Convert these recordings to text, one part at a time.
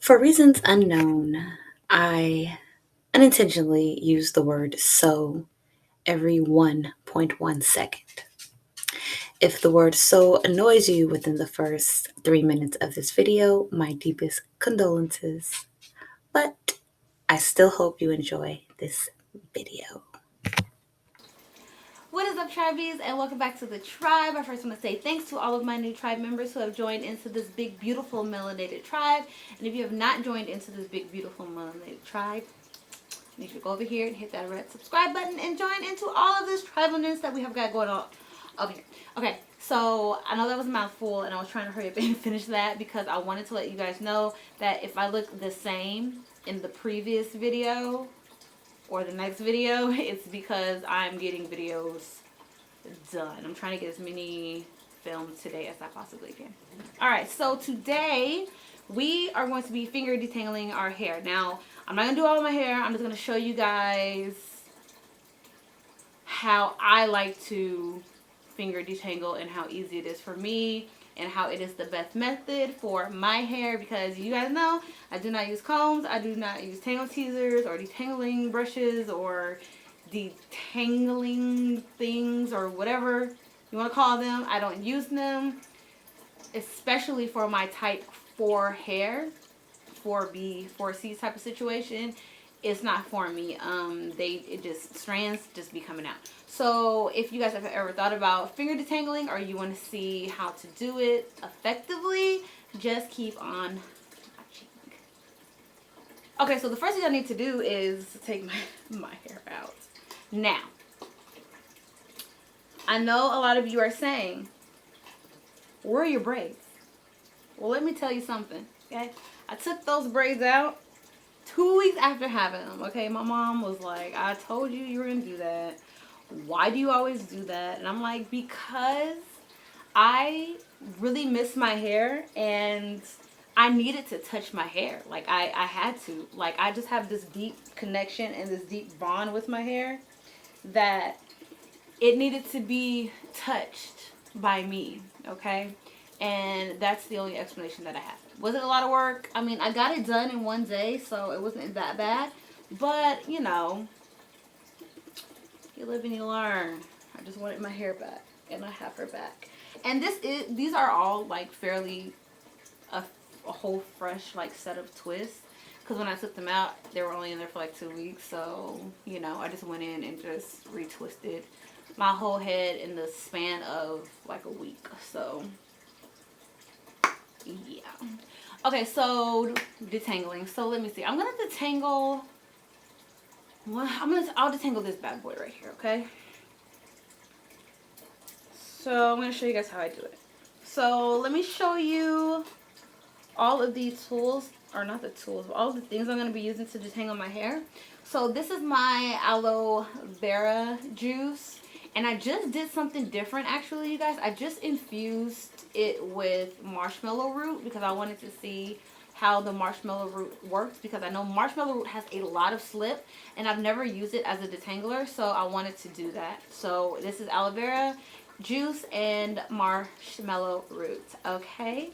For reasons unknown, I unintentionally use the word so every 1.1 second. If the word so annoys you within the first 3 minutes of this video, my deepest condolences. But I still hope you enjoy this video. What is up, tribees, and welcome back to the tribe. I first want to say thanks to all of my new tribe members who have joined into this big, beautiful, melanated tribe. And if you have not joined into this big, beautiful, melanated tribe, you should go over here and hit that red subscribe button and join into all of this tribalness that we have got going on over here. Okay, so I know that was a mouthful, and I was trying to hurry up and finish that because I wanted to let you guys know that if I look the same in the previous video or the next video, it's because I'm getting videos done. I'm trying to get as many filmed today as I possibly can. Alright, so today we are going to be finger detangling our hair. Now, I'm not going to do all of my hair. I'm just going to show you guys how I like to finger detangle and how easy it is for me and how it is the best method for my hair, because you guys know I do not use combs, I do not use tangle teasers or detangling brushes or detangling things or whatever you want to call them. I don't use them, especially for my type 4 hair, 4B, 4C type of situation. It's not for me. It just strands just be coming out. So if you guys have ever thought about finger detangling or you want to see how to do it effectively, just keep on watching. Okay, so the first thing I need to do is take my hair out. Now, I know a lot of you are saying, where are your braids? Well, let me tell you something, okay? I took those braids out 2 weeks after having them, okay? My mom was like, I told you you were going to do that. Why do you always do that? And I'm like, because I really miss my hair and I needed to touch my hair. Like, I had to. Like, I just have this deep connection and this deep bond with my hair that it needed to be touched by me, okay? And that's the only explanation that I have. Was it a lot of work? I mean, I got it done in one day, so it wasn't that bad. But, you know, you live and you learn. I just wanted my hair back, and I have her back. And these are all like fairly a whole fresh like set of twists. Because when I took them out, they were only in there for like 2 weeks. So, you know, I just went in and just retwisted my whole head in the span of like a week. So, yeah. Okay, so detangling. So let me see. I'm gonna detangle. I'll detangle this bad boy right here. Okay. So I'm gonna show you guys how I do it. So let me show you all of these tools, or not the tools, but all of the things I'm gonna be using to detangle my hair. So this is my aloe vera juice. And I just did something different, actually, you guys. I just infused it with marshmallow root because I wanted to see how the marshmallow root works, because I know marshmallow root has a lot of slip and I've never used it as a detangler, so I wanted to do that. So this is aloe vera juice and marshmallow root, okay?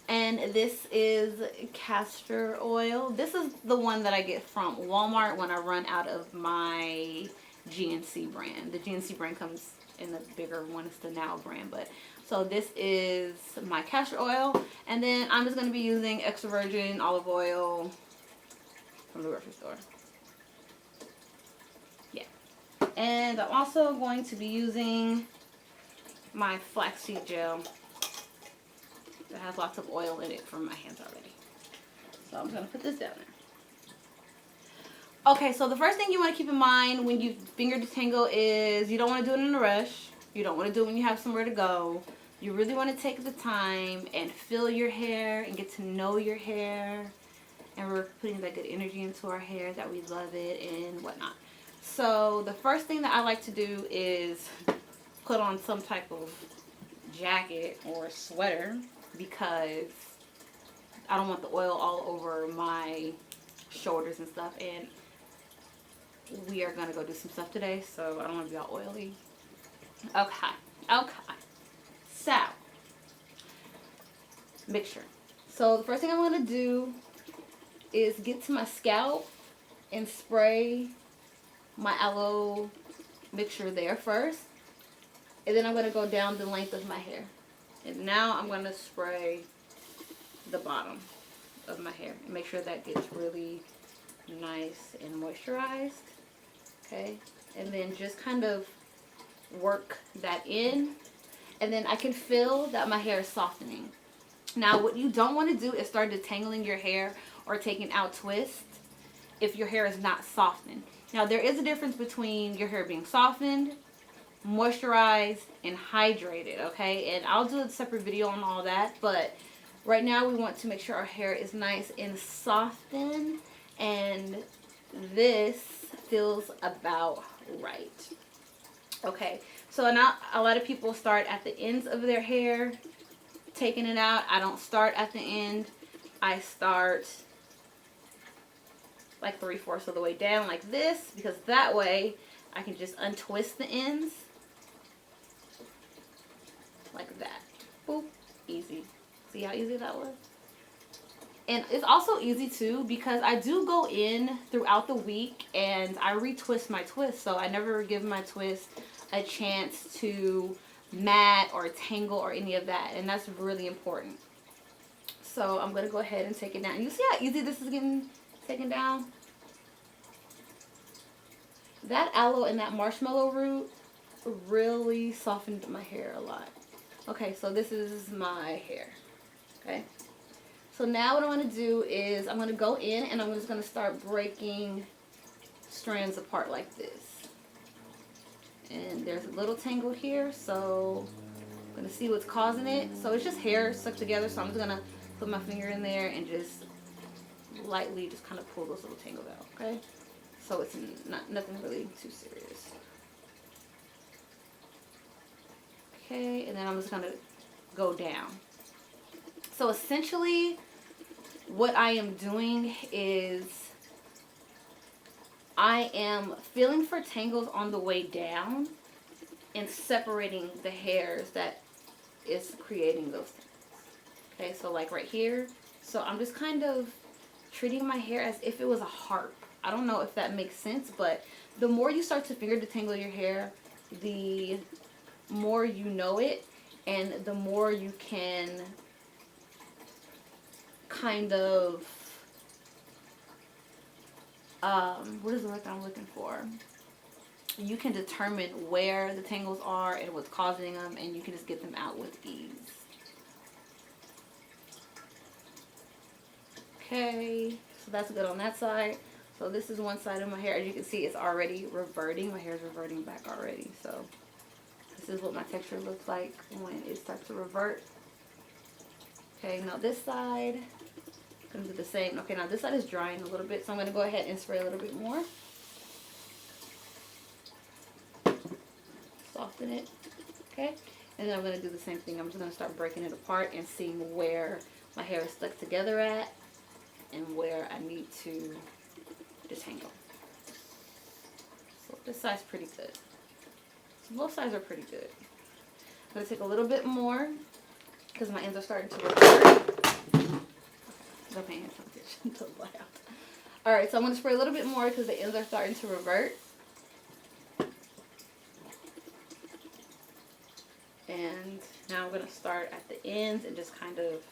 And this is castor oil. This is the one that I get from Walmart when I run out of my GNC brand. The GNC brand comes in the bigger one. It's the Now brand. But so this is my castor oil. And then I'm just going to be using extra virgin olive oil from the grocery store. Yeah. And I'm also going to be using my flaxseed gel. It has lots of oil in it from my hands already. So I'm going to put this down there. Okay, so the first thing you want to keep in mind when you finger detangle is you don't want to do it in a rush. You don't want to do it when you have somewhere to go. You really want to take the time and feel your hair and get to know your hair. And we're putting that good energy into our hair, that we love it and whatnot. So the first thing that I like to do is put on some type of jacket or sweater, because I don't want the oil all over my shoulders and stuff, and we are gonna go do some stuff today, so I don't want to be all oily. Okay, so mixture. So the first thing I'm going to do is get to my scalp and spray my aloe mixture there first. And then I'm going to go down the length of my hair. And now I'm going to spray the bottom of my hair and make sure that gets really nice and moisturized. Okay, and then just kind of work that in, and then I can feel that my hair is softening. Now what you don't want to do is start detangling your hair or taking out twists if your hair is not softened. Now there is a difference between your hair being softened, moisturized, and hydrated, okay? And I'll do a separate video on all that, but right now we want to make sure our hair is nice and softened, and this feels about right. Okay, so now a lot of people start at the ends of their hair, taking it out. I don't start at the end. I start like 3/4 of the way down like this, because that way I can just untwist the ends like that. Boop, easy. See how easy that was? And it's also easy too because I do go in throughout the week and I retwist my twist, so I never give my twist a chance to mat or tangle or any of that, and that's really important. So I'm going to go ahead and take it down. You see how easy this is getting taken down? That aloe and that marshmallow root really softened my hair a lot. Okay, so this is my hair. Okay. So now what I want to do is I'm going to go in and I'm just going to start breaking strands apart like this. And there's a little tangle here, so I'm going to see what's causing it. So it's just hair stuck together, so I'm just going to put my finger in there and just lightly just kind of pull those little tangles out, okay? So it's nothing really too serious. Okay, and then I'm just going to go down. So essentially what I am doing is I am feeling for tangles on the way down and separating the hairs that is creating those tangles. Okay, so like right here. So I'm just kind of treating my hair as if it was a harp. I don't know if that makes sense, but the more you start to finger detangle your hair, the more you know it, and the more you can kind of what is the word that I'm looking for? You can determine where the tangles are and what's causing them, and you can just get them out with ease. Okay, so that's good on that side. So this is one side of my hair. As you can see, it's already reverting. My hair is reverting back already. So this is what my texture looks like when it starts to revert. Okay, now this side, I'm going to do the same. Okay, now this side is drying a little bit, so I'm going to go ahead and spray a little bit more. Soften it. Okay, and then I'm going to do the same thing. I'm just going to start breaking it apart and seeing where my hair is stuck together at and where I need to detangle. So this side's pretty good. So both sides are pretty good. I'm going to take a little bit more because my ends are starting to revert. I'm paying attention to loud. Alright, so I'm going to spray a little bit more because the ends are starting to revert. And now I'm going to start at the ends and just kind of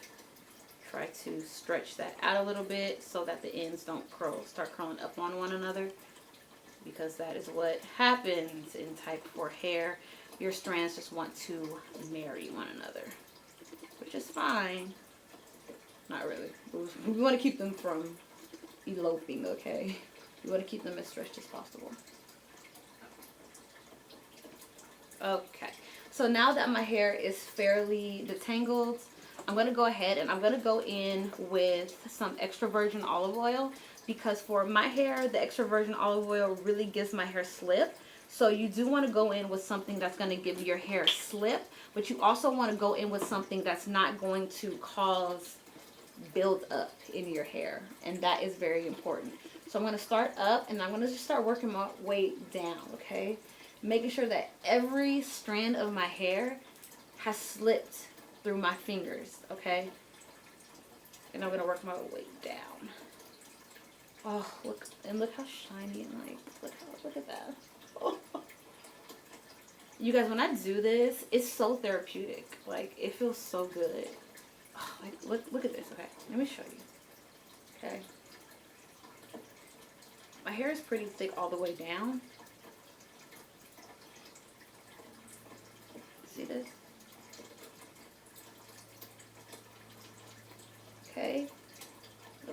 try to stretch that out a little bit so that the ends don't start curling up on one another, because that is what happens in type 4 hair. Your strands just want to marry one another, which is fine. Not really. We want to keep them from eloping, okay? We want to keep them as stretched as possible. Okay. So now that my hair is fairly detangled, I'm going to go ahead and I'm going to go in with some extra virgin olive oil, because for my hair, the extra virgin olive oil really gives my hair slip. So you do want to go in with something that's going to give your hair slip, but you also want to go in with something that's not going to cause build up in your hair, and that is very important. So I'm going to start up and I'm going to just start working my way down, okay? Making sure that every strand of my hair has slipped through my fingers, okay? And I'm gonna work my way down. Oh, look, and look how shiny and like, look at that. Oh. You guys, when I do this, it's so therapeutic. Like, it feels so good. Oh, like, look at this. Okay, let me show you. Okay. My hair is pretty thick all the way down. See this? Okay.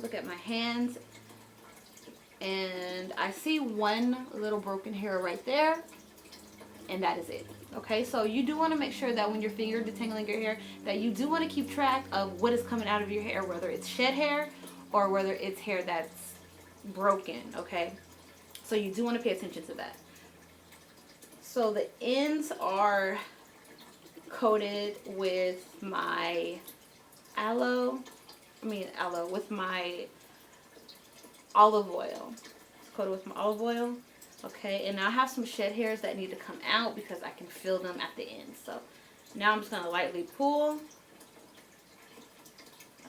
Look at my hands. And I see one little broken hair right there. And that is it. Okay, so you do want to make sure that when you're finger detangling your hair, that you do want to keep track of what is coming out of your hair, whether it's shed hair or whether it's hair that's broken. Okay, so you do want to pay attention to that. So the ends are coated with my aloe, with my olive oil. It's coated with my olive oil. Okay, and now I have some shed hairs that need to come out because I can feel them at the end. So now I'm just going to lightly pull.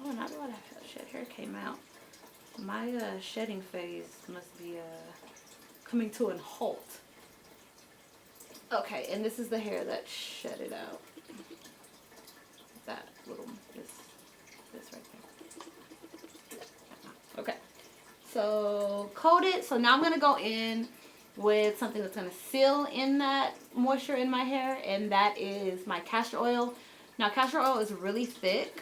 Oh, not a lot of shed hair came out. My shedding phase must be coming to a halt. Okay, and this is the hair that shedded out. That little, this right there. Okay, so coat it. So now I'm going to go in with something that's going to seal in that moisture in my hair, and that is my castor oil. Now castor oil is really thick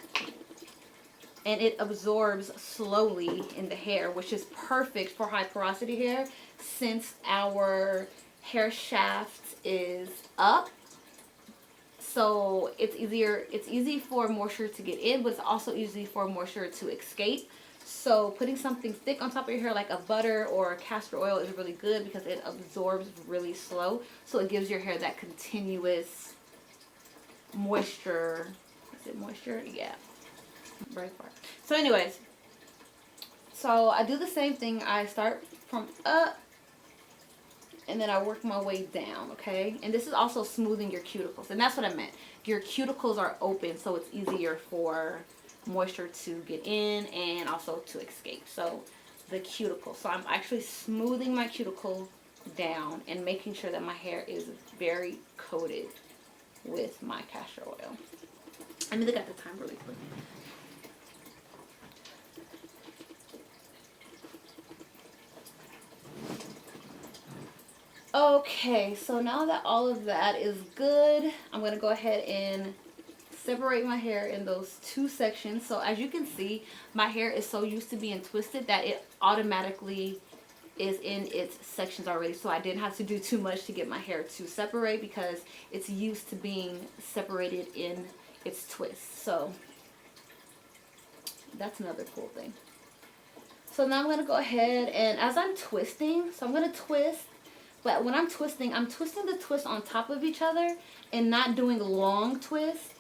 and it absorbs slowly in the hair, which is perfect for high porosity hair since our hair shaft is up. So it's easy for moisture to get in, but it's also easy for moisture to escape. So putting something thick on top of your hair like a butter or a castor oil is really good because it absorbs really slow. So it gives your hair that continuous moisture. Is it moisture? Yeah. Very far. So anyways, so I do the same thing. I start from up and then I work my way down, okay? And this is also smoothing your cuticles. And that's what I meant. Your cuticles are open, so it's easier for moisture to get in and also to escape. So the cuticle. So I'm actually smoothing my cuticle down and making sure that my hair is very coated with my castor oil. Let me look at the time really quick. Okay, so now that all of that is good, I'm going to go ahead and separate my hair in those two sections. So as you can see, my hair is so used to being twisted that it automatically is in its sections already. So I didn't have to do too much to get my hair to separate because it's used to being separated in its twists. So that's another cool thing. So now I'm going to go ahead and as I'm twisting, so I'm going to twist. But when I'm twisting the twists on top of each other and not doing long twists,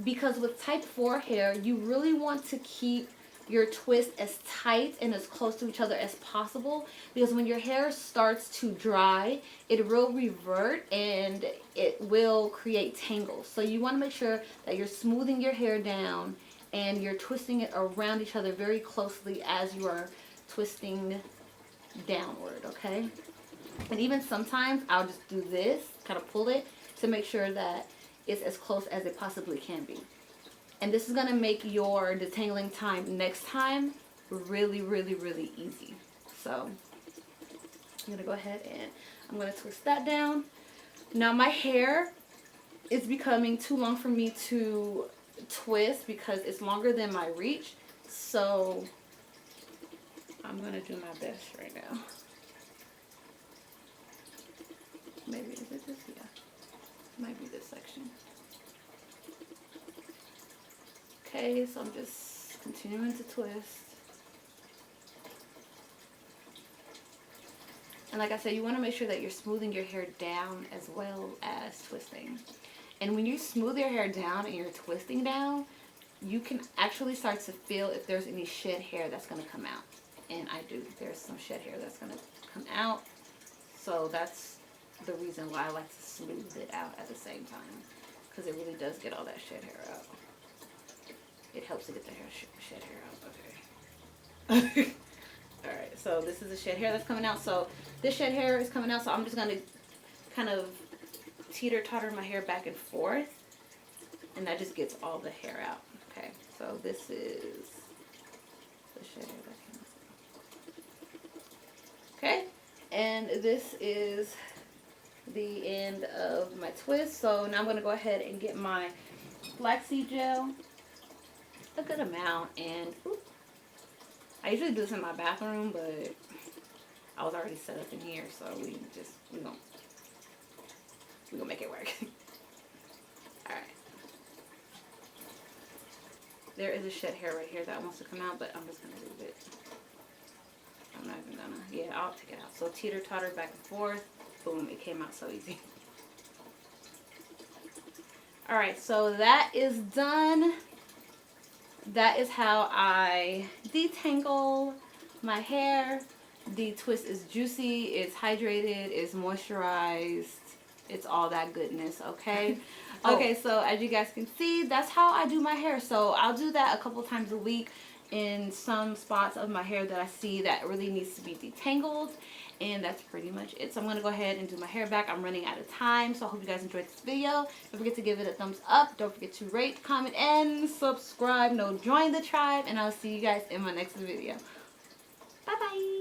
because with type 4 hair, you really want to keep your twist as tight and as close to each other as possible, because when your hair starts to dry, it will revert and it will create tangles. So you want to make sure that you're smoothing your hair down and you're twisting it around each other very closely as you are twisting downward, okay? And even sometimes I'll just do this, kind of pull it to make sure that it's as close as it possibly can be. And this is going to make your detangling time next time really, really, really easy. So I'm going to go ahead and I'm going to twist that down. Now my hair is becoming too long for me to twist because it's longer than my reach. So I'm going to do my best right now. Maybe, is it this? Yeah. Might be this section. Okay, so I'm just continuing to twist. And like I said, you want to make sure that you're smoothing your hair down as well as twisting. And when you smooth your hair down and you're twisting down, you can actually start to feel if there's any shed hair that's going to come out. And I do. There's some shed hair that's going to come out. So that's the reason why I like to smooth it out at the same time, because it really does get all that shed hair out. It helps to get the shed hair out. Okay. Alright, so this is the shed hair that's coming out. So this shed hair is coming out, so I'm just going to kind of teeter-totter my hair back and forth. And that just gets all the hair out. Okay, so this is the shed hair that came out. Okay, and this is the end of my twist. So now I'm going to go ahead and get my flaxseed gel, a good amount, and I usually do this in my bathroom, but I was already set up in here, so we're gonna make it work. Alright. There is a shed hair right here that wants to come out, but I'm just gonna leave it. I'm not even gonna, yeah, I'll take it out. So teeter-totter back and forth. Boom, it came out so easy. Alright, so that is done. That is how I detangle my hair. The twist is juicy, it's hydrated, it's moisturized, it's all that goodness, okay? Okay, so as you guys can see, that's how I do my hair. So I'll do that a couple times a week in some spots of my hair that I see that really needs to be detangled. And that's pretty much it. So I'm going to go ahead and do my hair back. I'm running out of time. So I hope you guys enjoyed this video. Don't forget to give it a thumbs up. Don't forget to rate, comment, and subscribe. No, join the tribe. And I'll see you guys in my next video. Bye-bye.